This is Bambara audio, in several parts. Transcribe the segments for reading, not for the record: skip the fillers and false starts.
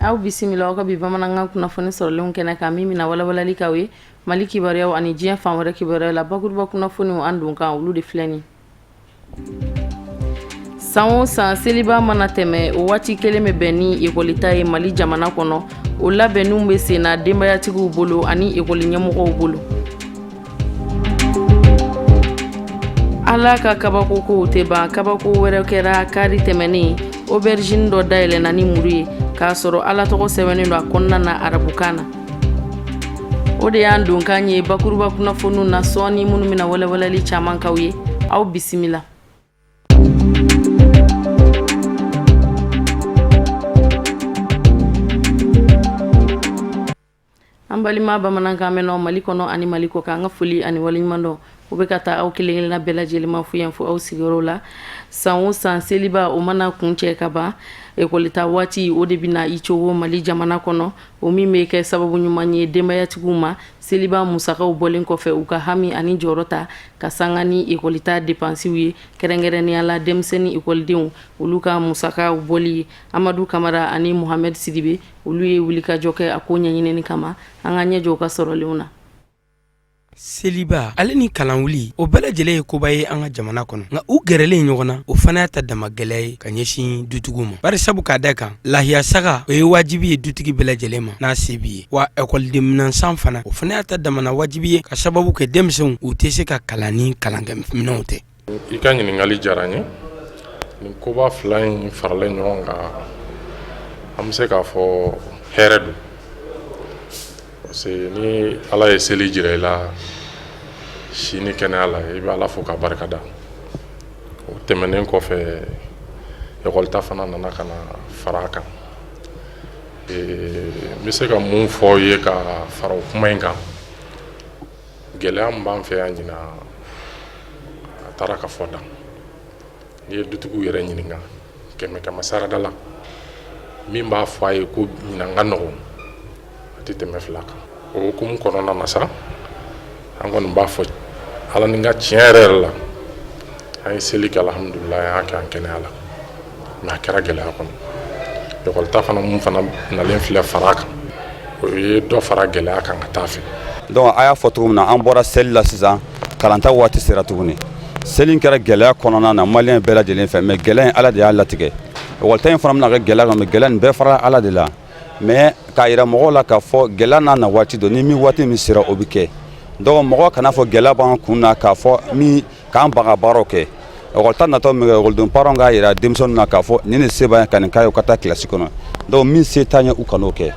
aw bisimila aw ka bi bamanankan kunnafoni sɔrɔlenw kɛnɛ kan min bɛna walawalali k'aw ye Mali kibaruyaw ani diɲɛ fan wɛrɛ kibaruyaw la bakuruba kunnafoniw an dun kan olu de filɛ nin san o san seliba mana tɛmɛ o waati kelen bɛ bɛn ni ekolita ye Mali jamana kɔnɔ o labɛnninw bɛ sen na denbayatigiw bolo ani ekoli ɲɛmɔgɔw bolo ala ka kabako kow tɛ ban kabako wɛrɛ kɛra kari tɛmɛnen aubergine dɔ dayɛlɛnna ni muru ye k'a sɔrɔ ala tɔgɔ sɛbɛnnen don a kɔnɔna na arabukan na o de y'an don kan ye bakuruba kunnafoniw na sɔɔni minnu bɛna walawalali caman k'aw ye aw bisimila an balima bamanankan mɛnnaw Mali kɔnɔ ani Mali kɔ kan an ka foli ani waleɲuman dɔn o bɛ ka taa aw kelen-kelenna bɛɛ lajɛlen ma fo yan fo aw sigiyɔrɔw la san o san seliba o mana kun cɛ ka ban ekolita waati o de bɛna i cogo Mali jamana kɔnɔ o min bɛ kɛ sababu ɲuman ye denbayatigiw ma seliba musakaw bɔlen kɔfɛ u ka hami ani jɔyɔrɔ ta ka sanga ni ekolita depansiw ye kɛrɛnkɛrɛnnenya la denmisɛnnin ekolidenw olu ka musakaw bɔli ye Amadu Kamara ani Mohamed Sidibe olu ye wulikajɔ kɛ a ko ɲɛɲinini kama an ka ɲɛjɔ ka sɔrɔlenw na seliba ale ni kalan wuli o bɛɛ lajɛlen ye koba ye an ka jamana kɔnɔ nka u gɛrɛlen ɲɔgɔn na o fana y'a ta dama gɛlɛya ye ka ɲɛsin dutigiw ma bari sabu k'a da kan lahiya saga o ye wajibi ye dutigi bɛɛ lajɛlen ma n'a se b'i ye wa ekɔliden minɛnsan fana o fana y'a ta damana wajibi ye ka sababu kɛ denmisɛnw u tɛ se ka kalan ni kalankɛminɛnw tɛ I ka ɲininkali diyara n ye nin koba fila in faralen ɲɔgɔn kan an bɛ se k'a fɔ hɛrɛ don parce que ni ala ye seli jira I la si ni kɛnɛya la I bɛ ala fo ka barika da o tɛmɛnen kɔfɛ ekɔlita fana nana ka na fara a kan n bɛ se ka mun fɔ ye ka fara o kuma in kan gɛlɛya min b'an fɛ yan ɲina a taara ka fɔ da n'i ye dutigiw yɛrɛ ɲininka kɛmɛ sarada la min b'a fɔ a ye ko ɲinan ka nɔgɔn a tɛ tɛmɛ fila kan o hukumu kɔnɔna na sa an kɔni b'a fɔ ala ni ka tiɲɛ yɛrɛ la an ye seli kɛ alhamdulillah an y'a kɛ an kɛnɛya la mɛ a kɛra gɛlɛya kɔnɔ ekɔlita fana mun fana nalen filɛ fara kan o ye dɔ fara gɛlɛya kan ka taa fɛ donc a y'a fɔ cogo min na an bɔra seli la sisan kalanta waati sera tuguni seli kɛra gɛlɛya kɔnɔna na maliyɛn bɛɛ lajɛlen fɛ mɛ gɛlɛya in ala de y'a latigɛ ekɔlita in fana bɛna kɛ gɛlɛya kan mɛ gɛlɛya nin bɛɛ fara ala de la mais k'a yira mɔgɔw la k'a fɔ gɛlɛya n'a na waati don ni min waati min sera o bɛ kɛ donc mɔgɔ kana fɔ gɛlɛya b'an kun na k'a fɔ min k'an baga baaraw kɛ ekɔlita natɔ min kɛ ekɔliden parents k'a yira denmisɛnninw na k'a fɔ nin de se b'an ye ka nin k'a ye u ka taa kilasi kɔnɔ donc min se t'an ye u kan'o kɛ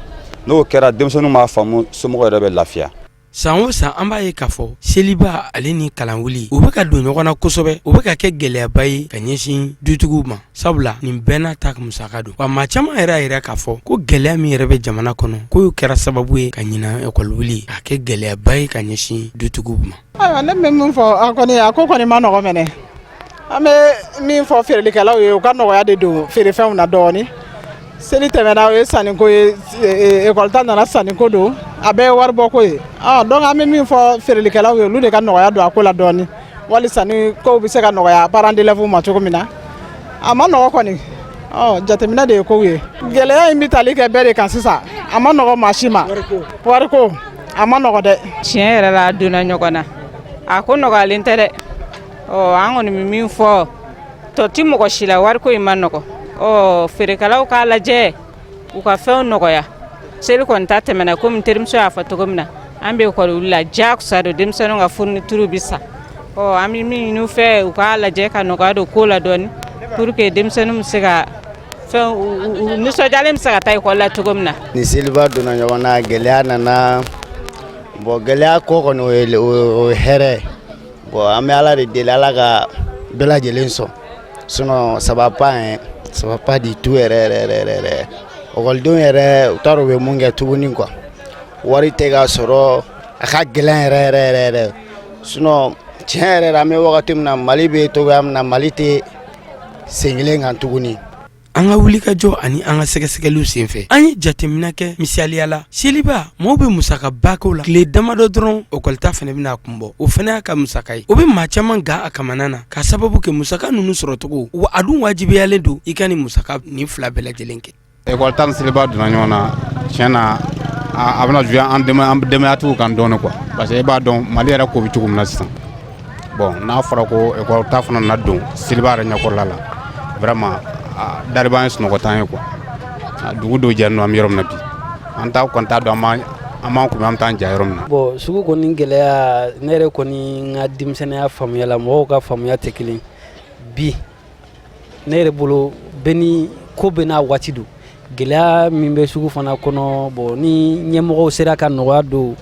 n'o kɛra denmisɛnninw b'a faamu somɔgɔw yɛrɛ bɛ lafiya san o san an b'a ye k'a fɔ seliba ale ni kalan wuli u bɛ ka don ɲɔgɔn na kosɛbɛ u bɛ ka kɛ gɛlɛyaba ye ka ɲɛsin dutigiw ma sabula nin bɛɛ n'a ta musaka don wa maa caman yɛrɛ y'a yira k'a fɔ ko gɛlɛya min yɛrɛ bɛ jamana kɔnɔ k'o kɛra sababu ye ka ɲina ekɔli wuli a kɛ gɛlɛyaba ye ka ɲɛsin dutigiw ma ayiwa ne bɛ min fɔ a ko kɔni ma nɔgɔ mɛnɛ an bɛ min fɔ feerelikɛlaw ye u ka nɔgɔya de don feerefɛnw na dɔɔni seli tɛmɛna o ye sanniko ye ekɔlita nana sanniko don a bɛɛ ye waribɔko ye donc an bɛ min fɔ feerelikɛlaw ye olu de ka nɔgɔya don a ko la dɔɔni wali sanni kow bɛ se ka nɔgɔya parents d'élèves ma cogo min na a ma nɔgɔ kɔni jateminɛ de ye kow ye gɛlɛya in bɛ tali kɛ bɛɛ de kan sisan a ma nɔgɔ maa si ma wariko a ma nɔgɔ dɛ tiɲɛ yɛrɛ la a donna ɲɔgɔn na a ko nɔgɔyalen tɛ dɛ an kɔni bɛ min fɔ tɔ ti mɔgɔ si la wariko in ma nɔgɔ feerekɛlaw k'a lajɛ u ka fɛnw nɔgɔya seli kɔni ta tɛmɛna komi terimuso y'a fɔ cogo min na an bɛ ekɔli wuli la diyagosa don denmisɛnninw ka fourniture bɛ sa an bɛ min ɲini u fɛ u k'a lajɛ ka nɔgɔya don ko la dɔɔni pour que denmisɛnninw bɛ se ka fɛn nisɔndiyalen bɛ se ka taa ekɔli la cogo min na. ni seliba donna ɲɔgɔn na gɛlɛya nana bon gɛlɛya ko kɔni o ye hɛrɛ bon an bɛ ala de deli ala ka bɛɛ lajɛlen sɔn sinon ça va pas du tout yɛrɛ ekɔlidenw yɛrɛ u t'a dɔn u bɛ mun kɛ tuguni quoi wari tɛ ka sɔrɔ a ka gɛlɛn yɛrɛ sinon tiɲɛ yɛrɛ la an bɛ wagati min na Mali bɛ togoya min na Mali tɛ sen kelen kan tuguni. an ka wulikajɔ ani an ka sɛgɛsɛgɛliw senfɛ an ye jateminɛ kɛ misaliya la seliba maaw bɛ musaka bakow la tile damadɔ dɔrɔn ekɔlita fana bɛna kunbɔ o fana y'a ka musaka ye o bɛ maa caman ga a kamana na ka sababu kɛ musaka ninnu sɔrɔcogo wa a dun wajibiyalen don i ka nin musaka nin fila bɛɛ lajɛlen kɛ école tan seliba donna ɲɔgɔn na tiɲɛ na a bɛna jouer an denbayatigiw kan dɔɔni quoi parce que i b'a dɔn Mali yɛrɛ ko bɛ cogo min na sisan bon n'a fɔra ko école ta fana na don seliba yɛrɛ ɲɛkɔrɔla la vraiment dariba ye sunɔgɔtan ye quoi dugu dɔw jɛlen don an bɛ yɔrɔ min na bi an t'a kɔni t'a dɔn an m'an kun an t'an ja yɔrɔ min na. bon sugu kɔni gɛlɛya ne yɛrɛ kɔni n ka denmisɛnninya faamuya la mɔgɔw ka faamuya tɛ kelen bi ne yɛrɛ bolo bɛɛ ni ko bɛɛ n'a waati don gɛlɛya min bɛ sugu fana kɔnɔ bon ni ɲɛmɔgɔw sera ka nɔgɔya don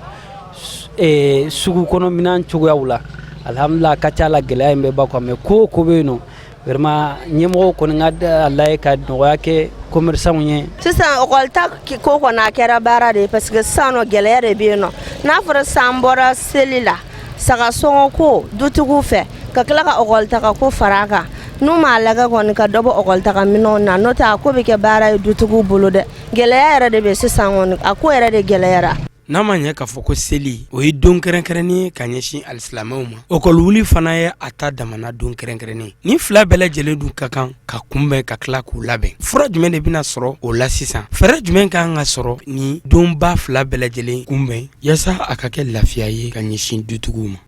sugu kɔnɔ minɛn cogoyaw la alhamdulillah a ka ca la gɛlɛya in bɛ ba quoi mais ko bɛ yen nɔ vraiment ɲɛmɔgɔw kɔni ka lajɛ ka nɔgɔya kɛ commerçants ye. sisan école ta ko kɔni a kɛra baara de parce que sisan nɔ gɛlɛya de bɛ yen nɔ n'a fɔra sisan bɔra seli la sagasɔngɔ ko dutigiw fɛ ka tila ka école ta ko fara a kan n'u m'a lagɛ kɔni ka dɔ bɔ école ta minɛnw na n'o tɛ a ko bɛ kɛ baara ye dutigiw bolo dɛ gɛlɛya yɛrɛ de bɛ sisan kɔni a ko yɛrɛ de gɛlɛyara. n'a ma ɲɛ k'a fɔ ko seli o ye don kɛrɛnkɛrɛnnen ka ɲɛsin alisilamɛw ma ekɔliwuli fana ye a ta damana don kɛrɛnkɛrɛnnen ni fila bɛɛ lajɛlen dun ka kan ka kunbɛn ka tila k'u labɛn fura jumɛn de bɛna sɔrɔ o la sisan fɛɛrɛ jumɛn ka kan ka sɔrɔ ni donba fila bɛɛ lajɛlen kunbɛn yaasa a ka kɛ lafiya ye ka ɲɛsin dutigiw ma.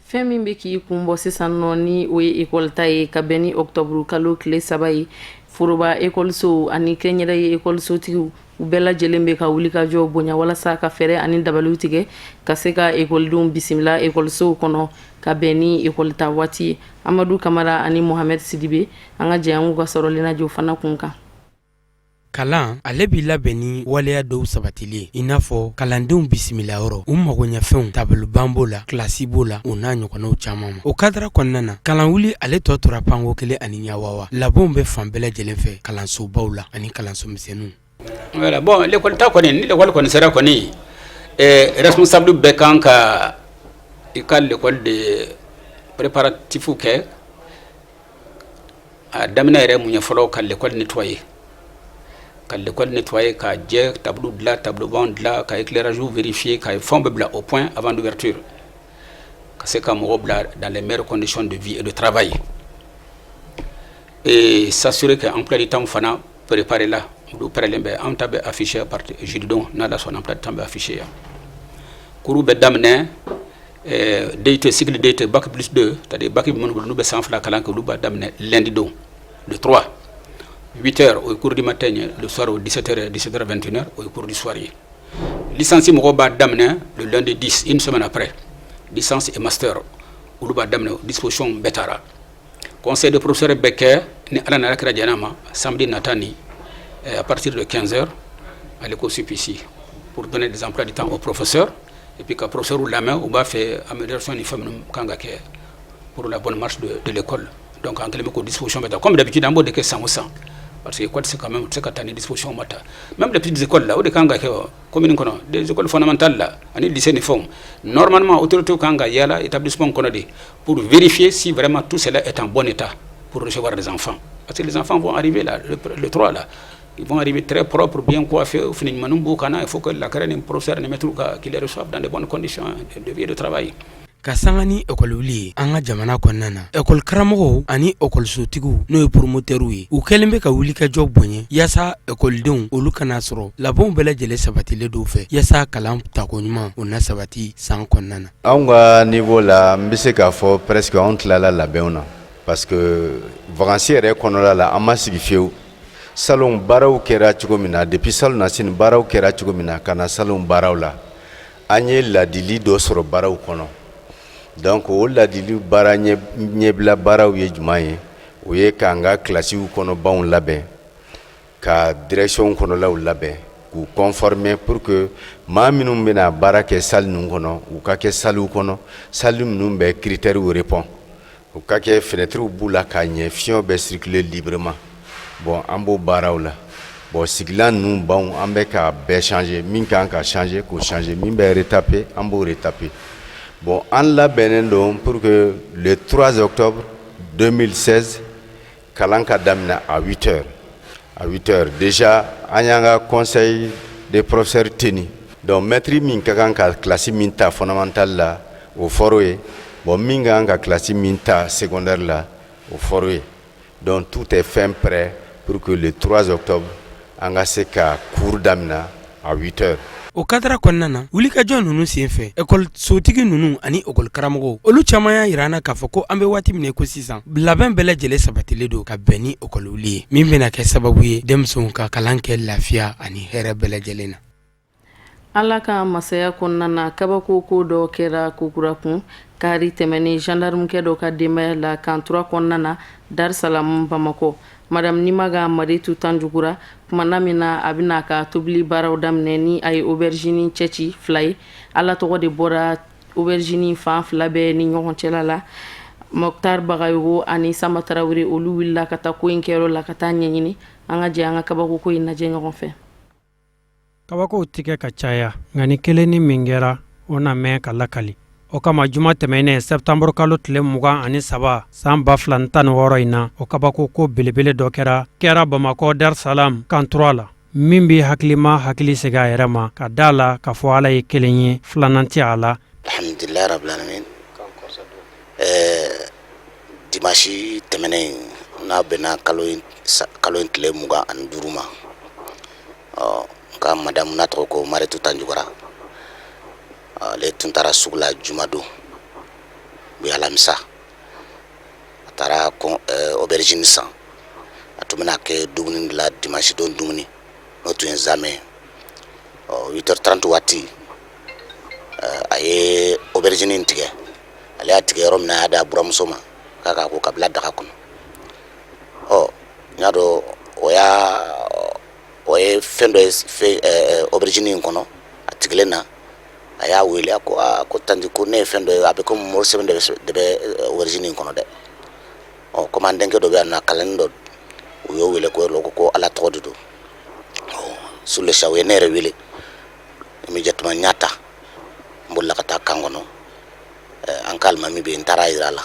fɛn min bɛ k'i kun bɔ sisan nɔ ni o ye ekɔli ta ye ka bɛn ni octobre kalo tile 3 ye foroba ekɔlisow ani kɛnyɛrɛye ekɔlisotigiw u bɛɛ lajɛlen bɛ ka wuli ka jɔ bonya walasa ka fɛɛrɛ ani dabaliw tigɛ ka se ka ekɔlidenw bisimila ekɔlisow kɔnɔ ka bɛn ni ekɔli ta waati ye. Amadu Kamara ani Mohamed Sidibe an ka jɛɲɔgɔnw ka sɔrɔli na jɔ fana kun kan. kalan ale b'i labɛn ni waleya dɔw sabatili i n'a fɔ kalandenw bisimilayɔrɔ u magoɲɛfɛnw tabaloban b'o la kilasi b'o la o n'a ɲɔgɔnnaw caman ma o kadara kɔnɔna na kalan wuli ale tɔ tora panko kelen ani ɲawawa labɛnw bɛ fan bɛɛ lajɛlen fɛ kalansobaw la ani kalanso misɛnninw. Voilà, bon, l'école ta kɔni ni l'école kɔni sera kɔni responsable bɛɛ kan ka i ka l'école de préparatifs kɛ a daminɛ yɛrɛ mun ye fɔlɔ ka l'école nettoyer ka jɛ tableau dilan tableau ban dilan ka éclairage vérifier ka fɛnw bɛɛ bila au point avant l'ouverture ka se ka mɔgɔw bila dans les meilleures conditions de vie et de travail et s'assurer que emploi du temps fana préparer là du pɛrɛlen bɛ an ta bɛ affiché à partir jeudi don n'a la sɔnna emploi du temps bɛ affiché yan cours bɛ daminɛ DUT cycle DUT bac plus 2 c'est-à-dire bac minnu bolo n'u bɛ san fila kalan kɛ olu b'a daminɛ lundi don le 3 8h au cours du matin le soir au 17h 17h21h au cours du soir licence mɔgɔw b'a daminɛ le lundi 10 une semaine après licence et master olu b'a daminɛ disposition bɛɛ taara conseil de professeur bɛ kɛ ni ala nana kɛra jɛnɛ ma samedi nata ni à partir de 15h à l'école SUPICI pour donner des emplois du temps aux professeurs et puis qu'un professeur ou la main ou va faire amélioration du féminin pour la bonne marche de l'école. Donc en quelque disposition comme d'habitude en mode de 100 parce que l'école c'est quand même une disposition matin. Même les petites écoles là où des communes des écoles fondamentales là, les lycées ne font normalement autorité kanga yala établissement qu'on a dit pour vérifier si vraiment tout cela est en bon état pour recevoir les enfants. Parce que les enfants vont arriver là le 3 là. Ils vont arriver très propres, bien coiffés. Il faut que la carrière d'un professeur ne mette qu'ils les reçoivent dans de bonnes conditions de vie et de travail. Ka sanga ni ekɔliwuli an ka jamana kɔnɔna na ekɔli karamɔgɔw ani ekɔlisotigiw n'o ye promoteur ye u kɛlen bɛ ka wuli ka jɔ bonya yaasa ekɔlidenw olu kana sɔrɔ labɛnw bɛɛ lajɛlen sabatilen dɔw fɛ yaasa kalan tako ɲuman o na sabati san kɔnɔna na. Anw ka niveau la n bɛ se k'a fɔ presque anw tilala labɛnw na parce que vacances yɛrɛ kɔnɔna la an ma sigi fiyewu. Salon baaraw kɛra cogo min na depuis salon na sini baaraw kɛra cogo min na ka na salon baaraw la an ye ladili dɔ sɔrɔ baaraw kɔnɔ donc o ladili baara ɲɛbila baaraw ye juman ye o ye k'an ka kilasiw kɔnɔbanw labɛn ka direction kɔnɔlaw labɛn k'u conformer pour que maa minnu bɛna baara kɛ salle ninnu kɔnɔ u ka kɛ salles kɔnɔ salle minnu bɛ critères répond u ka kɛ fenêtres b'u la ka ɲɛ fiɲɛ bɛ circuler librement. Bon, an b'o baaraw la bon sigilan ninnu banw an bɛ ka bɛɛ changer min kan ka changer k'o changer min bɛ retaper an b'o retaper bon an labɛnnen don pour que le 3 octobre 2016 kalan ka daminɛ à 8h déjà an y'an ka conseil des professeurs tenu donc maître min ka kan ka classe min ta fondamentale la o fɔr'o ye bon min ka kan ka classe min ta secondaire la o fɔr'o ye donc tout est fin prêt pour que le 3 octobre an ka se ka cours damina à 8 heures. O kadara kɔnɔna na wulikajɔ ninnu senfɛ ekɔli sotigi ninnu ani ekɔli karamɔgɔw olu caman y'a yir'an k'a fɔ ko an bɛ waati min ko sisan labɛn bɛɛ lajɛlen sabatilen don ka bɛn ni ekɔli wuli ye min bɛna kɛ sababu ye denmisɛnw ka kalan kɛ lafiya ani hɛrɛ bɛɛ lajɛlen na. Ala ka masaya kɔnɔna na kabako ko dɔ kɛra kokura kun kari tɛmɛni gendarmekɛ dɔ ka denbaya la kantura kɔnɔna na Dar Salam Bamako. Madame Nimaga Maritu Tanjugura kumana min na a bɛna ka tobili baaraw daminɛ ni a ye aubergine cɛci 2 ye ala tɔgɔ de bɔra aubergine fan 2 bɛɛ ni ɲɔgɔn cɛla la. Mokhtar Bagayogo ani Samba Tarawele olu wulila ka taa ko in kɛyɔrɔ la ka taa ɲɛɲini an ka jɛ an ka kabako ko in lajɛ ɲɔgɔn fɛ. Kabakow tigɛ ka caya nka ni kelen ni min kɛra o na mɛn ka lakali. O kama juma tɛmɛnen septembre kalo tile 23 san 2016 in na o kabako ko belebele dɔ kɛra Bamako Dar Salam kantura la min bi hakilima hakili segi a yɛrɛ ma ka da la ka fɔ Ala ye kelen ye filanan tɛ a la. Alhamdulilahi rabbil alamin. Dimanche tɛmɛnen n'a bɛnna kalo in tile 25 ma ka madame na tɔgɔ ko Maritu Tanjugura ale tun taara sugu la juma don bi alamisa a taara aubergine san a tun bɛna kɛ dumuni la dimanche don dumuni n'o tun ye zamɛ 8h30 waati a ye aubergine in tigɛ ale y'a tigɛ yɔrɔ min na a y'a da buramuso ma k'a ka ko kabila daga kɔnɔ n y'a dɔn o ye fɛn dɔ ye aubergine in kɔnɔ a tigilen na a y'a wele a ko tanti ko ne ye fɛn dɔ ye a bɛ komi mori sɛbɛn de bɛ aubergine in kɔnɔ dɛ komi an denkɛ dɔ bɛ yan nɔ kalani dɔ u y'o wele ko Ala tɔgɔ de don sur le champ u ye ne yɛrɛ wele immédiatement n y'a ta n bolila ka taa kan kɔnɔ an ka alimami bɛ yen n taara yira a la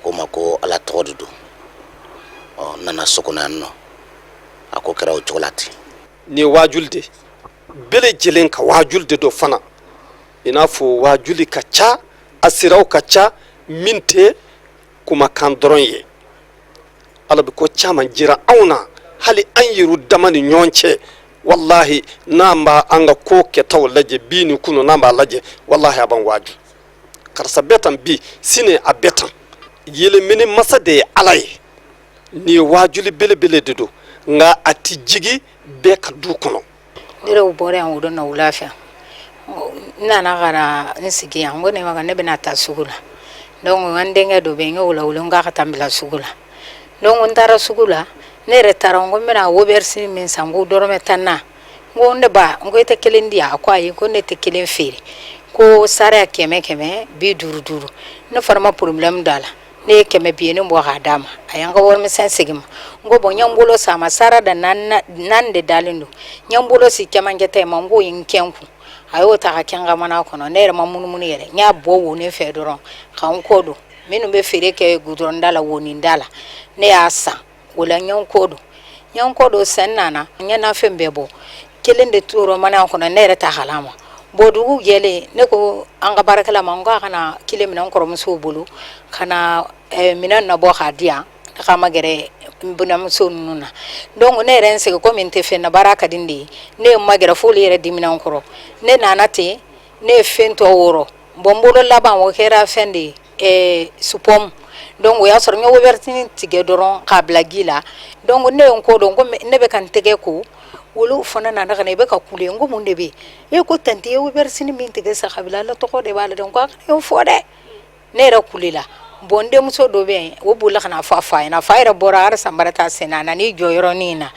ko ma ko Ala tɔgɔ de don n nana so kɔnɔ yan nɔ a ko kɛra o cogo la ten. Ni ye waajuli de bele lajɛlen ka waajuli de dɔ fana i n'a fɔ waajuli ka ca a siraw ka ca min tɛ kumakan dɔrɔn ye. Ala bɛ ko caman jira anw na hali an yɛrɛw dama ni ɲɔgɔn cɛ wallahi n'an b'a an ka ko kɛtaw lajɛ bi ni kunu n'an b'a lajɛ wallahi a b'an waaju karisa bɛ tan bi sini a bɛ tan yelemini masa de ye Ala ye ni ye waajuli belebele de don nga a ti jigi bɛɛ ka du kɔnɔ. Ne yɛrɛ bɔra yan o don na wula fɛ n nana ka na n sigi yan n ko ne ma ne bɛna taa sugu la donc n denkɛ dɔ bɛ yen n y'o wele n k'a ka taa n bila sugu la donc n taara sugu la ne yɛrɛ taara n ko n bɛna aubergine min san n ko dɔrɔmɛ 10 na n ko ne ba n ko e tɛ kelen di yan a ko ayi ko ne tɛ kelen feere ko sara ya 100 bi 5 ne fana ma problème da la ne ye 100 bi ne bɔ k'a d'a ma a y'an ka warimisɛn segin ma n ko bon n ye n bolo sa ma sara da nan de dalen don n ye n bolo si cɛmancɛ ta ma n k'o ye n kɛ n kun a y'o ta ka kɛ n ka mana kɔnɔ ne yɛrɛ ma munumunu yɛrɛ n y'a bɔ wo ne fɛ dɔrɔn ka n kɔ don minnu bɛ feere kɛ goudron da la woninda la ne y'a san o la n ye n kɔ don sen nana n ye nafɛn bɛɛ bɔ kelen de tora mana kɔnɔ ne yɛrɛ ta halama bɔ dugu jɛlen ne ko an ka baarakɛla ma n k'a kana kile minɛ n kɔrɔmusow bolo ka na minɛn nabɔ k'a di yan ne k'a ma gɛrɛ n bɔnɛmuso ninnu na donc ne yɛrɛ n sigi komi n tɛ fɛn na baara ka di n de ye ne ye n ma gɛrɛ f'olu yɛrɛ dimina n kɔrɔ ne nana ten ne ye fɛn tɔ wɔrɔ bon n bolo laban o kɛra fɛn de ye supɔmu donc o y'a sɔrɔ n ye aubergine tigɛ dɔrɔn k'a bila ji la donc ne ye n kɔ dɔn ko ne bɛ ka n tɛgɛ ko olu fana nana ka na i bɛ ka kule n ko mun de bɛ yen e ko tanti ye aubergine min tigɛ sa kabila Ala tɔgɔ de b'a la dɛ n ko a kana y'o fɔ dɛ ne yɛrɛ kulela bon denmuso dɔ bɛ yen o bolila ka na fɔ a fa ɲɛna fa yɛrɛ bɔra hali sanbara ta sen na a nan'i jɔ yɔrɔnin na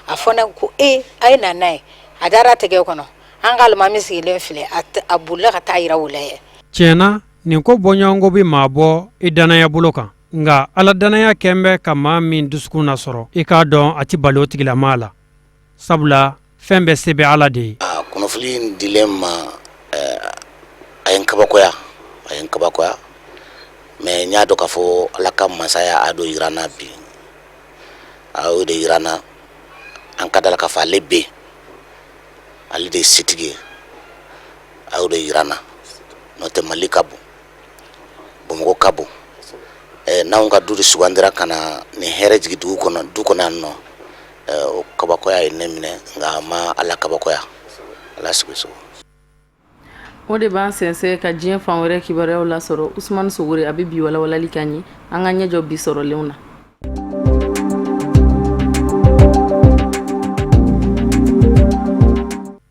a fɔ ne ko a ye na n'a ye a dara tɛgɛ kɔnɔ an ka alimami sigilen filɛ a bolila ka taa yira o la ye. Tiɲɛna nin ko bɔɲɔgɔnko bɛ maa bɔ i danaya bolo kan nka Ala danaya kɛn bɛ ka maa min dusukun nasɔrɔ i k'a dɔn a ti bali o tigilamaa la sabula fɛn bɛɛ se bɛ Ala de ye. Kunnafoni in dilen ma a ye n kabakoya mais n y'a dɔn k'a fɔ Ala ka masaya a y'o yira n na bi a y'o de yira n na an ka da la k'a fɔ ale bɛ yen ale de ye setigi ye a y'o de yira n na n'o tɛ Mali ka bon Bamakɔ ka bon n'anw ka du de sugandira ka na nin hɛrɛ jigin du kɔnɔ yan nɔ o kabakoya ye ne minɛ nka ma ala kabakoya ala sugu o de b'an sɛnsɛn ka diɲɛ fan wɛrɛ kibaruyaw lasɔrɔ Usmane Sogore a bɛ bi walawalali k'an ye an ka ɲɛjɔ bi sɔrɔlenw na.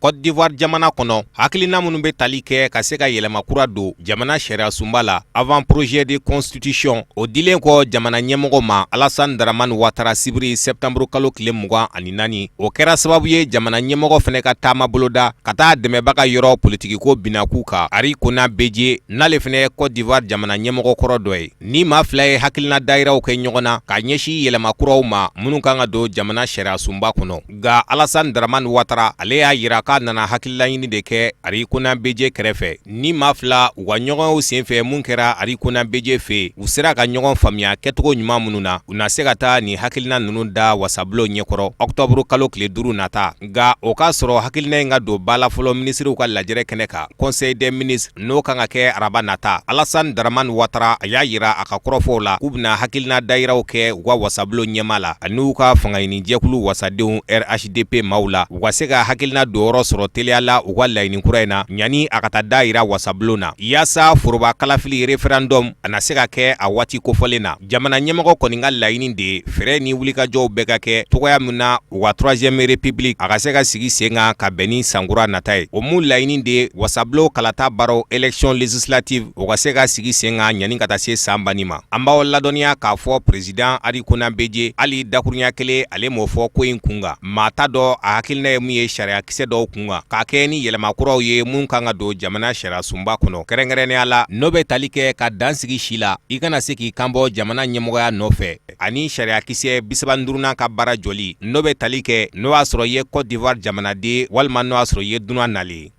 Côte d'Ivoire jamana kono hakilina minnu bɛ tali kɛ ka se ka yɛlɛma kura don jamana sariya sunba la avant projet de constitution o dilen kɔ jamana ɲɛmɔgɔ ma Alassane Dramane Ouattara sibiri septembre kalo tile 24 o kɛra sababu ye jamana ɲɛmɔgɔ fɛnɛ ka taama boloda ka taa dɛmɛbaga yɔrɔ politiki ko binaku kan Ari Kona Bédié n'ale fɛnɛ ye Côte d'Ivoire jamana ɲɛmɔgɔ kɔrɔ dɔ ye ni maa fila ye hakilina dayiraw kɛ ɲɔgɔn na ka ɲɛsin yɛlɛma kuraw ma minnu kan ka don jamana sariya sunba kɔnɔ nka Alassane Dramane Ouattara ale y'a yira k'a nana hakilila ɲini de kɛ Ari Kona Bédié kɛrɛfɛ ni maa fila u ka ɲɔgɔnw senfɛ mun kɛra Ari Kona Bédié fɛ u sera ka ɲɔgɔn faamuya kɛcogo ɲuman minnu na u na se ka taa ni hakilina ninnu da wasabulon ɲɛkɔrɔ octobre kalo tile 5 nata nka o k'a sɔrɔ hakilina in ka don ba la fɔlɔ minisiriw ka lajɛrɛ kɛnɛ kan conseil des ministres n'o kan ka kɛ araba nata Alassane Dramane Ouattara a y'a yira a ka kɔrɔfɔw la k'u bɛna hakilina dayiraw kɛ u ka wasabulon ɲɛma la ani u ka fanga ɲini jɛkulu wasadenw RHDP maaw la u ka se ka hakilina donyɔrɔ sɔrɔ teliya la u ka laɲini kura in na ɲani a ka taa dayira wasabulon na yaasa foroba kalafili referendum a na se ka kɛ a waati kofɔlen na jamana ɲɛmɔgɔ kɔni ka laɲini de fɛrɛ ni wulikajɔw bɛɛ ka kɛ togoya min na u ka 3e république a ka se ka sigi sen kan ka bɛn ni sankura nata ye o mun laɲini de wasabulon kalata baaraw élection législative o ka se ka sigi sen kan ɲani ka taa se san banni ma an b'aw ladɔnniya k'a fɔ président Ari Kona Bédié hali dakuruɲa kelen ale m'o fɔ ko in kun kan maa t'a dɔn a hakilina ye mun ye sariya kisɛ dɔw kun kan k'a kɛ ni yɛlɛmakuraw ye mun kan ka don jamana sariya sunba kɔnɔ kɛrɛnkɛrɛnnenya la n'o bɛ tali kɛ ka dan sigi si la i kana se k'i kanbɔ jamana ɲɛmɔgɔya nɔfɛ ani sariya kisɛ 35 ka baara jɔli n'o bɛ tali kɛ n'o y'a sɔrɔ i ye Côte d'Ivoire jamanaden walima n'o y'a sɔrɔ i ye dunan nalen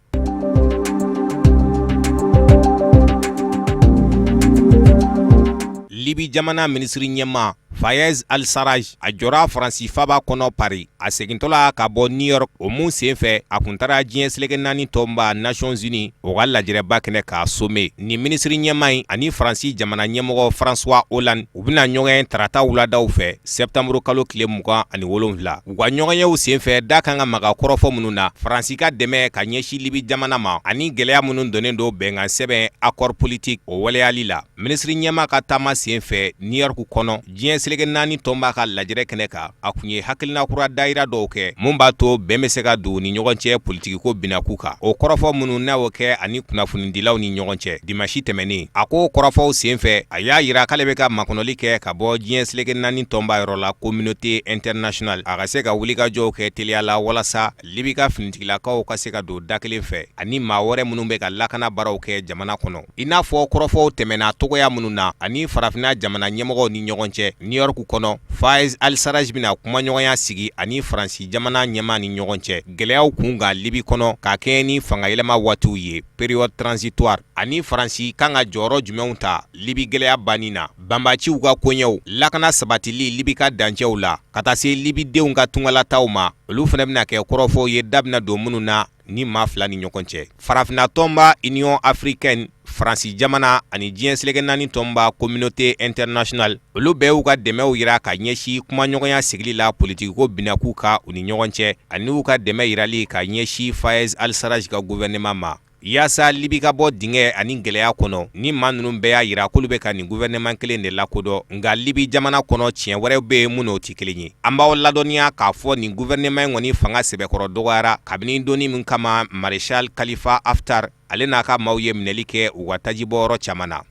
Libi jamana minisiri ɲɛma Fayez Al-Sarraj a jɔra Faransi faba kɔnɔ Paris a segintɔla ka bɔ New York o mun senfɛ a kun taara diɲɛ seleke 4 tɔnba Nations Unies o ka lajɛrɛba kɛnɛ k'a sommet ni minisiri ɲɛma in ani Faransi jamana ɲɛmɔgɔ François Hollande u bɛna ɲɔgɔn tarata wuladaw fɛ septembre kalo tile 27 u ka ɲɔgɔnyew senfɛ da kan ka maga kɔrɔfɔ minnu na Faransi ka dɛmɛ ka ɲɛsin Libi jamana ma ani gɛlɛya minnu donnen don bɛnkan sɛbɛn accord politique o waleyali la minisiri ɲɛma ka taama senfɛ New York kɔnɔ diɲɛ seleke 4 tɔnba ka lajɛrɛ kɛnɛ kan a kun ye hakilina kura dayira dɔw kɛ mun b'a to bɛn bɛ se ka don ni ɲɔgɔn cɛ politiki ko binaku kan o kɔrɔfɔ minnu n'a y'o kɛ ani kunnafonidilaw ni ɲɔgɔn cɛ dimanche tɛmɛnen a ko kɔrɔfɔw senfɛ a y'a yira k'ale bɛ ka makɔnɔli kɛ ka bɔ diɲɛ seleke 4 tɔnba yɔrɔ la communauté internationale a ka se ka wulikajɔw kɛ teliya la walasa Libi ka finitigilakaw ka se ka don da kelen fɛ ani maa wɛrɛ minnu bɛ ka lakana baaraw kɛ jamana kɔnɔ i n'a fɔ kɔrɔfɔw tɛmɛna togoya minnu na ani farafinna jamana ɲɛmɔgɔw ni ɲɔgɔn cɛ New York kɔnɔ Fayez Al-Sarraj bɛna kumaɲɔgɔnya sigi ani Faransi jamana ɲɛma ni ɲɔgɔn cɛ gɛlɛyaw kun ka Libi kɔnɔ k'a kɛ ni fanga yɛlɛma waatiw ye période transitoire ani Faransi kan ka jɔyɔrɔ jumɛnw ta Libi gɛlɛya banni na banbaciw ka koɲɛw lakana sabatili Libi ka dancɛw la ka taa se Libi denw ka tungalataw ma olu fana bɛna kɛ kɔrɔfɔw ye da bɛna don minnu na ni maa fila ni ɲɔgɔn cɛ farafinna tɔnba Union africaine Faransi jamana ani diɲɛ seleke 4 tɔnba communauté internationale olu bɛɛ y'u ka dɛmɛw yira ka ɲɛsin kumaɲɔgɔnya sigili la politiki ko binaku ka u ni ɲɔgɔn cɛ ani u ka dɛmɛ yirali ka ɲɛsin Fayez Al-Sarraj ka gouvernement ma yaasa Libi ka bɔ dingɛ ani gɛlɛya kɔnɔ ni maa ninnu bɛɛ y'a yira k'olu bɛ ka nin gouvernement kelen de lakodɔn nka Libi jamana kɔnɔ tiɲɛ wɛrɛw bɛ yen minnu tɛ kelen ye an b'aw ladɔnniya k'a fɔ nin gouvernement in kɔni fanga sɛbɛkɔrɔ dɔgɔyara kabini donni min kama Maréchal Khalifa Haftar ale n'a ka maaw ye minɛli kɛ u ka tajibɔyɔrɔ caman na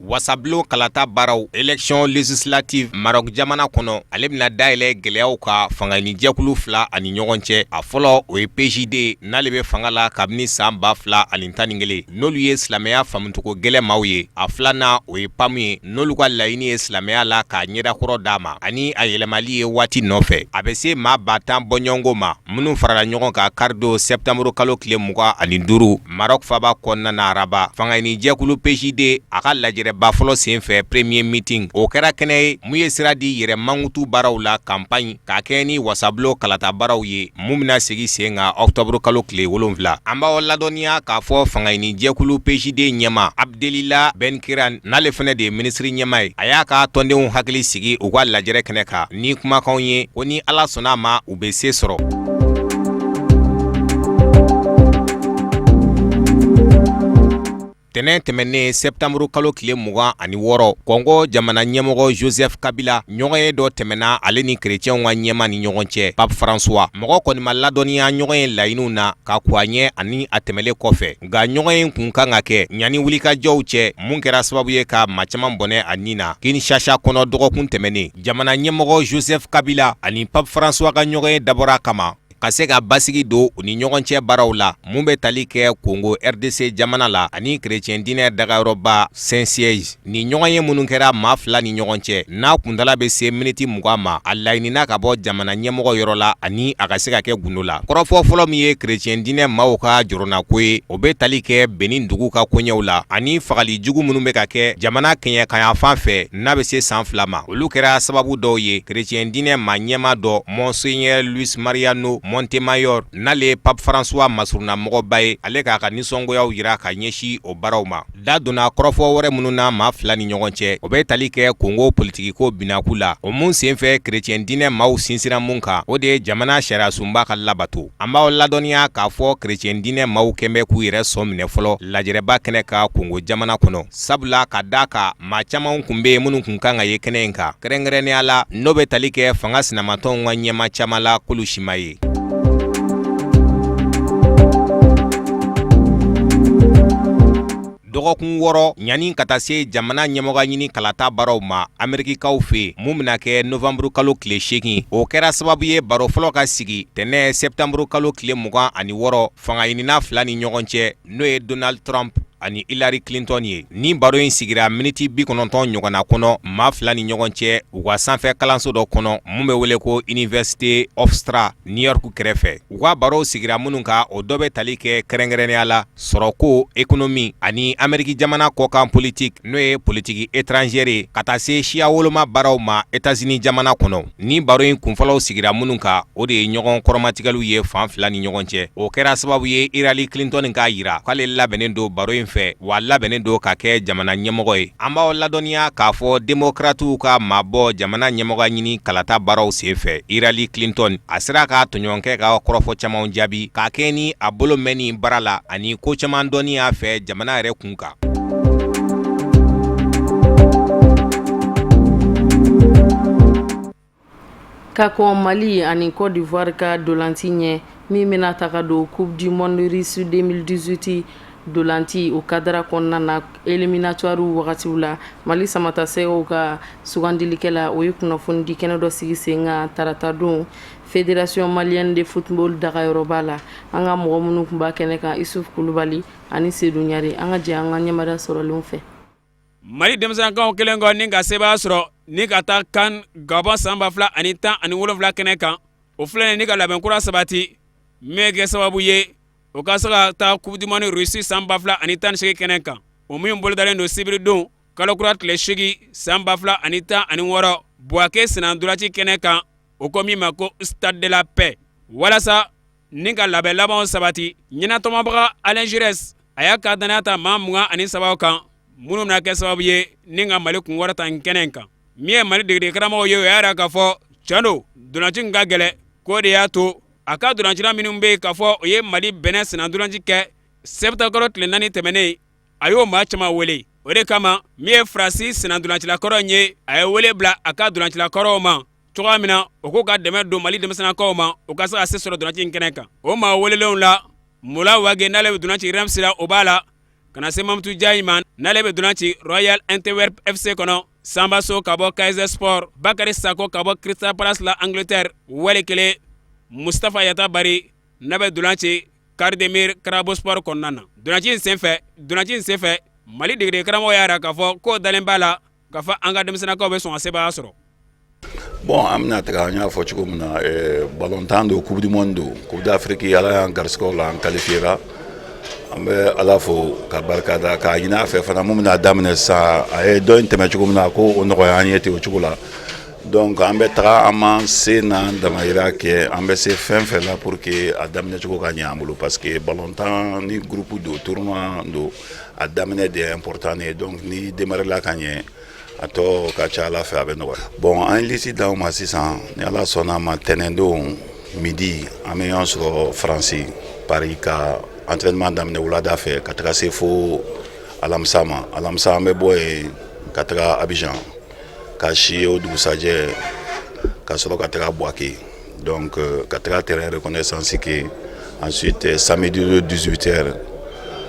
wasabulon kalata baaraw élection législative Maroc jamana kɔnɔ ale bɛna dayɛlɛ gɛlɛyaw ka fanga ni jɛkulu fila ani ɲɔgɔn cɛ a fɔlɔ o ye PJD n'ale bɛ fanga la kabini san 2011 n'olu ye silamɛya faamucogo gɛlɛmaw ye a filanan o ye PAM ye n'olu ka laɲini ye silamɛya la k'a ɲɛdakɔrɔ d'a ma ani a yɛlɛmali ye waati nɔfɛ a bɛ se maa 10,000 bɔɲɔgɔnko ma minnu farala ɲɔgɔn kan karido septembre kalo tile 25 Maroc faba kɔnɔna na araba fanga ni jɛkulu PJD a ka lajɛrɛba ba fɔlɔ sen fɛ premier meeting o kɛra kɛnɛ ye mun ye sira di yɛrɛ mankutu baaraw la campagne k'a kɛ ni wasabulo kalata baaraw ye mun bɛna segi sen kan octobre kalo tile 7 an b'aw ladɔnniya k'a fɔ fangayini jɛkulu PJD ɲɛma Abdelila Benkiran n'ale fɛnɛ de ye ministre ɲɛma ye a y'a ka tɔndenw hakili sigi u ka lajɛrɛ kɛnɛ kan ni kumakanw ye ko ni Ala sɔnna ma u bɛ se sɔrɔ. Tɛnɛn tɛmɛnen septembre kalo tile 26 Kongo jamana ɲɛmɔgɔ Joseph Kabila ɲɔgɔn ye dɔ tɛmɛna ale ni chrétienw ka ɲɛma ni ɲɔgɔn cɛ. Pape François mɔgɔ kɔni ma ladɔnniya ɲɔgɔn ye laɲiniw na ka ku a ɲɛ ani a tɛmɛlen kɔfɛ nka ɲɔgɔn ye kun kan ka kɛ ɲani wulikajɔw cɛ mun kɛra sababu ye ka maa caman bɔnɛ a nin na. Kinshasa kɔnɔ dɔgɔkun tɛmɛnen jamana ɲɛmɔgɔ Joseph Kabila ani Pape François ka ɲɔgɔn ye dabɔra kama ka se ka basigi don u ni ɲɔgɔn cɛ baaraw la mun bɛ tali kɛ Congo RDC jamana la ani chrétien dinɛ dagayɔrɔba Saint-Siège ni ɲɔgɔn ye minnu kɛra maa fila ni ɲɔgɔn cɛ n'a kuntala bɛ se miniti 20 ma a laɲinina ka bɔ jamana ɲɛmɔgɔ yɔrɔ la ani a ka se ka kɛ gundo la. Kɔrɔfɔ fɔlɔ min ye chrétien dinɛ maaw ka jɔrɔnako ye o bɛ tali kɛ Benin dugu ka koɲɛw la ani fagali jugu minnu bɛ ka kɛ jamana kɛɲɛkanya fan fɛ n'a bɛ se san 2 ma olu kɛra sababu dɔw ye chrétien dinɛ maa ɲɛma dɔ Monseigneur Luis Mariano Montemayor n'ale Pape François masuruna mɔgɔba ye ale k'a ka nisɔngoyaw yira ka ɲɛsi o baaraw ma. Da donna kɔrɔfɔ wɛrɛ minnu na maa fila ni ɲɔgɔn cɛ o bɛ tali kɛ Congo politikiko binaku la o mun senfɛ chrétien dinɛ maaw sinsiran mun kan o de ye jamana sariya sunba ka labato. An b'aw ladɔnniya k'a fɔ chrétien dinɛ maaw kɛnbɛ k'u yɛrɛ sɔn minɛ fɔlɔ lajɛrɛba kɛnɛ ka Congo jamana kɔnɔ sabula ka da ka maa caman kun bɛ minnu kun kan ka ye kɛnɛ in kan kɛrɛnkɛrɛnnenya la n'o bɛ tali kɛ fanga sinamatɔnw ka ɲɛma caman la k'olu si ma ye. Dɔgɔkun 6 ɲani ka taa se jamana ɲɛmɔgɔ ɲini kalata baaraw ma Amerikikaw fɛ mun bɛna kɛ novembre kalo tile 8 o kɛra sababu ye baro fɔlɔ ka sigi tɛnɛ septembre kalo tile 26 fangayinina fila ni ɲɔgɔn cɛ n'o ye Donald Trump ani Hillary Clinton ye ni baro in sigira miniti 90 ɲɔgɔnna kɔnɔ maa fila ni ɲɔgɔn cɛ u ka sanfɛ kalanso dɔ kɔnɔ mun bɛ wele ko University of Stra New York kɛrɛfɛ u ka baro sigira minnu ka o dɔ bɛ tali kɛ kɛrɛnkɛrɛnnenya la sɔrɔko économie ani Amérique jamana kɔkan politique n'o ye politique étrangère ye ka taa se siya woloma baaraw ma États-Unis jamana kɔnɔ ni baro in kunfɔlɔw sigira minnu ka o de ye ɲɔgɔn kɔrɔmatigɛliw ye fan fila ni ɲɔgɔn cɛ o kɛra sababu ye Hillary Clinton k'a yira k'ale labɛnnen don baro in fɛ wa labɛnnen don ka kɛ jamana ɲɛmɔgɔ ye. An b'aw ladɔnniya k'a fɔ démocratiw ka maabɔ jamana ɲɛmɔgɔ ɲini kalata baaraw senfɛ Hillary Clinton a sera ka tɔɲɔgɔnkɛ ka kɔrɔfɔ camanw jaabi k'a kɛ ni a bolo mɛn ni baara la ani ko caman dɔnni a fɛ jamana yɛrɛ kun kan. Ka kɔn Mali ani Côte d'Ivoire ka dolanci ɲɛ min bɛna taga don Coupe du Monde Russie 2018 dolanci o kadara kɔnɔna na éliminatoire wagatiw la Mali samatasɛgɛw ka sugandilikɛla o ye kunnafoni di kɛnɛ dɔ sigi sen kan tarata don Fédération Malienne de Football dagayɔrɔba la an ka mɔgɔ minnu tun b'a kɛnɛ kan Isuf Kulubali ani Seydou Ɲare an ka jɛ an ka ɲɛmada sɔrɔlenw fɛ. Mali denmisɛnninkanw kelen kɔ ni ka sebaya sɔrɔ ni ka taa CAN Gabon san 2017 kɛnɛ kan o filɛ ni ka labɛn kura sabati min kɛ sababu ye o ka se ka taa Coupe du Monde Russie san 2018 kɛnɛ kan o min bolodalen don sibiri don kalo kura tile 8 san 2016 Buaké Sinandoulaci kɛnɛ kan o ko min ma ko Stade de la Paix walasa ni ka labɛn labanw sabati ɲɛnatɔmɔbaga Alain Giresse a y'a ka danaya ta maa 23 kan minnu bɛna kɛ sababu ye ni ka Mali kun wɔrɔta kɛnɛ kan min ye Mali degede karamɔgɔ ye o y'a yira k'a fɔ tiɲɛ don dolanci ka gɛlɛ k'o de y'a to a ka dolancila minnu bɛ yen k'a fɔ o ye Mali Benin Sinandolanci kɛ septembre kalo tile 4 tɛmɛnen a y'o maa caman wele o de kama min ye Faransi Sinandolancilakɔrɔ ye a ye wele bila a ka dolancilakɔrɔw ma cogoya min na o k'u ka dɛmɛ don Mali denmisɛnninkaw ma o ka se ka se sɔrɔ dolanci kɛnɛ kan o maa welelenw la Mula Wage n'ale bɛ dolanci Reims la o b'a la kana se Mamadou Diaye ma n'ale bɛ dolanci Royal Antwerp FC kɔnɔ Samba So ka bɔ Kaiser Sport Bakary Sako ka bɔ Crystal Palace la Angleterre wale kelen Mustafa Yata Bari n'a bɛ dolanci Cardemir Karabo Sport kɔnɔna na dolanci in senfɛ Mali degede karamɔgɔ y'a yira k'a fɔ k'o dalen b'a la k'a fɔ an ka denmisɛnninkaw bɛ sɔn ka sebaya sɔrɔ. Bon, an bɛna taga an y'a fɔ cogo min na ballon tan don Coupe du Monde don Coupe d'Afrique Ala y'an garisigɛw la an qualifiera an bɛ ala fo ka barika da k'a ɲini a fɛ fana mun bɛna daminɛ sisan a ye dɔ in tɛmɛ cogo min na ko o nɔgɔya an ye ten o cogo la donc an bɛ taga an m'an se n'an damayira kɛ an bɛ se fɛn fɛn la pour que a daminɛ cogo ka ɲɛ an bolo parce que ballontan ni groupe do tournoi do a daminɛ de est important ye donc ni démarrer la ka ɲɛ a tɔ ka ca ala fɛ a bɛ nɔgɔya bon an ye liste d'aw ma sisan ni ala sɔnna ma tɛnɛndon midi an bɛ ɲɔgɔn sɔrɔ Faransi Paris ka entraînement daminɛ wulada fɛ ka taga se fo alamisa ma alamisa an bɛ bɔ yen ka taga Abidjan ka si o dugusajɛ ka sɔrɔ ka taga Bouaké donc ka taga terrain reconnaissance kɛ ensuite samedi 18h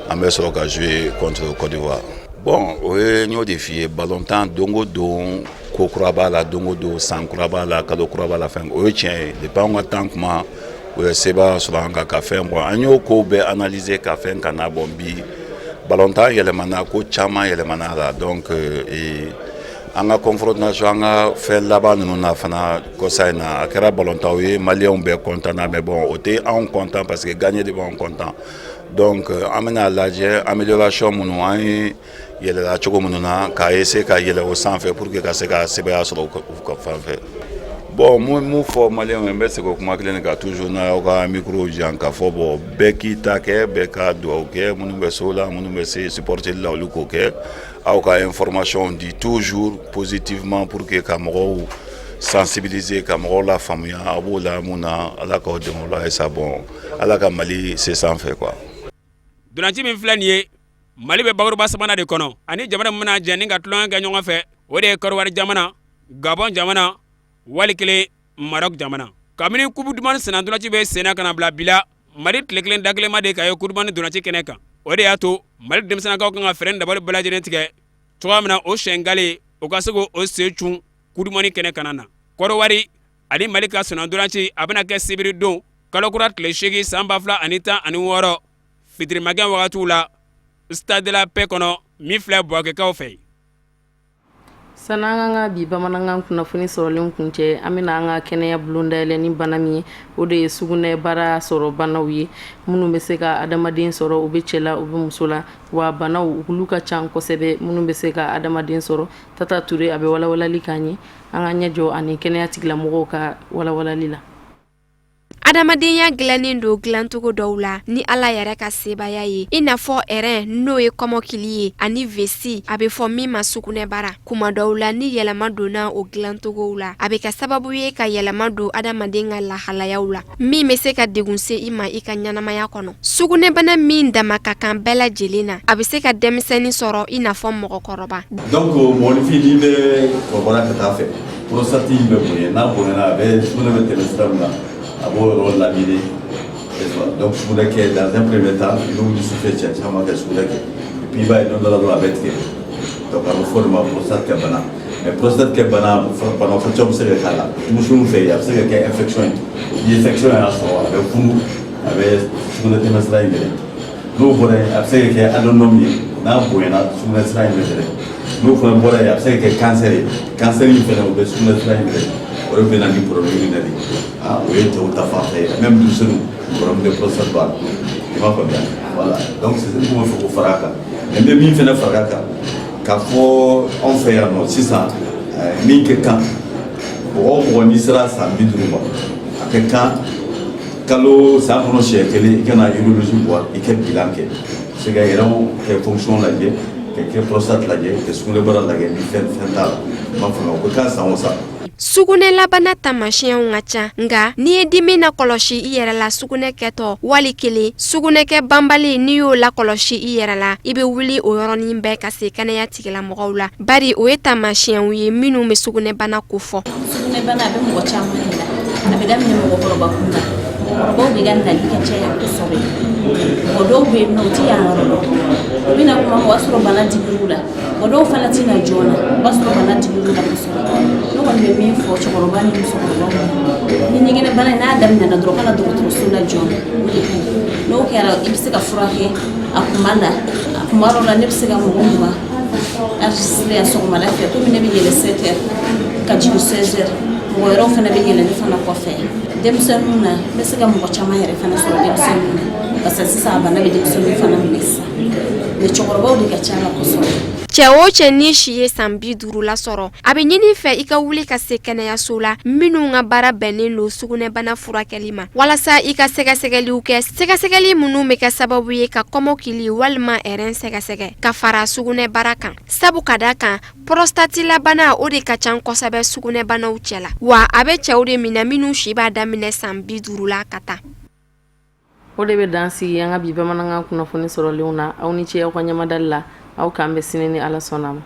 an bɛ sɔrɔ ka jouer contre Côte d'Ivoire. Bon, o ye n y'o de f'i ye ballontan don o don ko kura b'a la don o don san kura b'a la kalo kura b'a la fɛn o ye tiɲɛ ye depuis an ka temps kuma o ye seba sɔrɔ an kan ka fɛn bɔ an y'o ko bɛɛ analyser ka fɛn ka na bɔ bi ballontan yɛlɛmana ko caman yɛlɛmana la donc an ka confrontation an ka fɛn laban ninnu na fana kɔsa in na a kɛra ballontan o ye maliyɛnw bɛɛ content na mais bon o tɛ anw content parce que gagner de b'anw content donc an bɛna lajɛ amélioration minnu an ye yɛlɛla cogo minnu na k'a essayer ka yɛlɛ o sanfɛ pour que ka se ka sɛbɛya sɔrɔ u ka fan fɛ bon mun fɔ maliyɛnw ye n bɛ segin o kuma kelen kan toujours n'a y'aw ka micro jan k'a fɔ bon bɛɛ k'i ta kɛ bɛɛ ka dugawu kɛ minnu bɛ so la minnu bɛ se supporter la olu k'o kɛ aw ka information di toujours positivement pour que ka mɔgɔw sensibiliser ka mɔgɔw la faamuya a b'o la mun na ala k'aw dɛmɛ o la sa bon ala ka Mali se sanfɛ quoi. Donanci min filɛ nin ye Mali bɛ bakuruba sabanan de kɔnɔ ani jamana min bɛna jɛ ni ka tulonkɛ kɛ ɲɔgɔn fɛ o de ye Kɔdiwari jamana Gabon jamana wali kelen Maroc jamana kabini Coupe du Monde senna donanci bɛ senna ka na bila bi la Mali tile kelen da kelen ma de ka ye Coupe du Monde donanci kɛnɛ kan o de y'a to Mali denmisɛnnakaw kan ka fɛɛrɛ dabali bɛɛ lajɛlen tigɛ cogoya min na o sɛngale o ka se k'o sen cun Coupe du Monde kɛnɛ kan na Kɔdiwari ani Mali ka senna donanci a bɛna kɛ sibiri don kalo kura tile 8 san 2016 fitirimagɛn wagatiw la Stade de la Paix kɔnɔ min filɛ Bouakékaw fɛ. San'an ka bi bamanankan kunnafoni sɔrɔlen kuncɛ an bɛna an ka kɛnɛya bulon dayɛlɛ ni bana min ye o de ye sugunɛ bara sɔrɔ banaw ye minnu bɛ se ka adamaden sɔrɔ u bɛ cɛ la u bɛ muso la wa banaw olu ka ca kosɛbɛ minnu bɛ se ka adamaden sɔrɔ Tata Ture a bɛ walawalali k'an ye an ka ɲɛjɔ ani kɛnɛya tigilamɔgɔw ka walawalali la. Adamadenya gilannen do gilantogo dɔw la ni Ala yɛrɛ ka sebaya ye i n'a fɔ n'o ye kɔmɔkili ye ani vesi a bɛ fɔ min ma sugunɛbara kuma dɔw la ni yɛlɛma donna o gilantogow la a bɛ kɛ sababu ye ka yɛlɛma don adamaden ka lahalayaw la min bɛ se ka degun se i ma i ka ɲɛnamaya kɔnɔ sugunɛbana min dama ka kan bɛɛ lajɛlen na a bɛ se ka denmisɛnnin sɔrɔ i n'a fɔ mɔgɔkɔrɔba donc mɔgɔnifin n'i bɛ kɔrɔbaya ka taa fɛ prostate in bɛ bonya n'a bonyana a bɛ sugunɛ bɛ tɛmɛ sira min na a b'o yɔrɔ lamini donc sugunɛ kɛ dans un premier temps i bɛ wuli sufɛ cɛ caman kɛ sugunɛ kɛ et puis i b'a ye don dɔ la dɔrɔn a bɛ tigɛ donc a bɛ fɔ de ma prostate kɛ bana mais prostate kɛ bana banafɔ caman bɛ se ka k'a la denmisɛnninw fɛ yen a bɛ se ka kɛ infection ye ni infection y'a sɔrɔ a bɛ funu a bɛ sugunɛ tɛmɛ sira in minɛ n'o bɔra yen a bɛ se ka kɛ adenovirus ye n'a bonyana sugunɛ sira in bɛ minɛ n'o fana bɔra yen a bɛ se ka kɛ cancer ye cancer in fana o bɛ sugunɛ sira in minɛ o de bɛ na ni problème in de o ye cɛw ta fanfɛ ye même denmisɛnninw problème de prostate b'a la i m'a faamuya voilà donc c'est ce qu'on fɔ ko fara a kan mais n bɛ min fana fara a kan k'a fɔ anw fɛ yan nɔ sisan min kɛ kan mɔgɔ o mɔgɔ n'i sera san 50 ma a kɛ kan kalo san kɔnɔ siɲɛ kelen i kana urologie bɔ i kɛ bilan kɛ se ka yɛrɛw kɛ fonction lajɛ ka kɛ prostate lajɛ ka sugunɛbara lajɛ ni fɛn t'a la i m'a faamuya o bɛ k'a san o san. Sugunɛlabana tamasiyɛnw ka ca nka n'i ye dimi na kɔlɔsi i yɛrɛ la sugunɛ kɛtɔ wali kelen sugunɛkɛ banbali n'i y'o la kɔlɔsi i yɛrɛ la i bɛ wuli o yɔrɔnin bɛɛ ka se kɛnɛya tigilamɔgɔw la bari o ye tamasiyɛnw ye minnu bɛ sugunɛbana ko fɔ. Sugunɛbana a bɛ mɔgɔ caman de la a bɛ daminɛ mɔgɔkɔrɔba kun na mɔgɔkɔrɔbaw de ka nali ka caya kosɛbɛ mɔgɔ dɔw bɛ yen nɔ u tɛ yan yɔrɔ dɔn u bɛna kuma o b'a sɔrɔ bana digir'u la mɔgɔ dɔw fana tɛna joona o b'a sɔrɔ bana digir'u la kosɛbɛ ne kɔni bɛ min fɔ cɛkɔrɔba ni musokɔrɔbaw ni ɲɛgɛnɛ bana n'a daminɛna dɔrɔn ka na dɔgɔtɔrɔso la joona o de ka ɲi n'o kɛra i bɛ se ka furakɛ a kuma la a kuma dɔw la ne bɛ se ka mɔgɔ mugan enregistré a sɔgɔmada fɛ komi ne bɛ yɛlɛ 7 heures ka jigin 16 heures mɔgɔ wɛrɛw fana bɛ yɛlɛ ne fana kɔfɛ denmisɛnninw na n bɛ se ka mɔgɔ caman yɛrɛ fana sɔrɔ denmisɛnninw na parce que sisan bana bɛ denmisɛnninw fana minɛ sisan mais cɛkɔrɔbaw de ka ca la kosɛbɛ. Cɛ o cɛ ni si ye san 50 lasɔrɔ a bɛ ɲini fɛ I ka wuli ka se kɛnɛyaso la minnu ka baara bɛnnen don sugunɛbana furakɛli ma walasa I ka sɛgɛsɛgɛliw kɛ sɛgɛsɛgɛli minnu bɛ kɛ sababu ye ka kɔmɔkili walima RN sɛgɛsɛgɛ ka fara sugunɛbara kan sabu ka da kan prostate labana o de ka ca kosɛbɛ sugunɛbanaw cɛla wa a bɛ cɛw de minɛ minnu si b'a daminɛ san 50 la ka taa. O de bɛ dan sigi an ka bi bamanankan kunnafoni sɔrɔlenw na aw ni ce aw ka ɲamadali la aw k'an bɛ sini ni Ala sɔnna ma.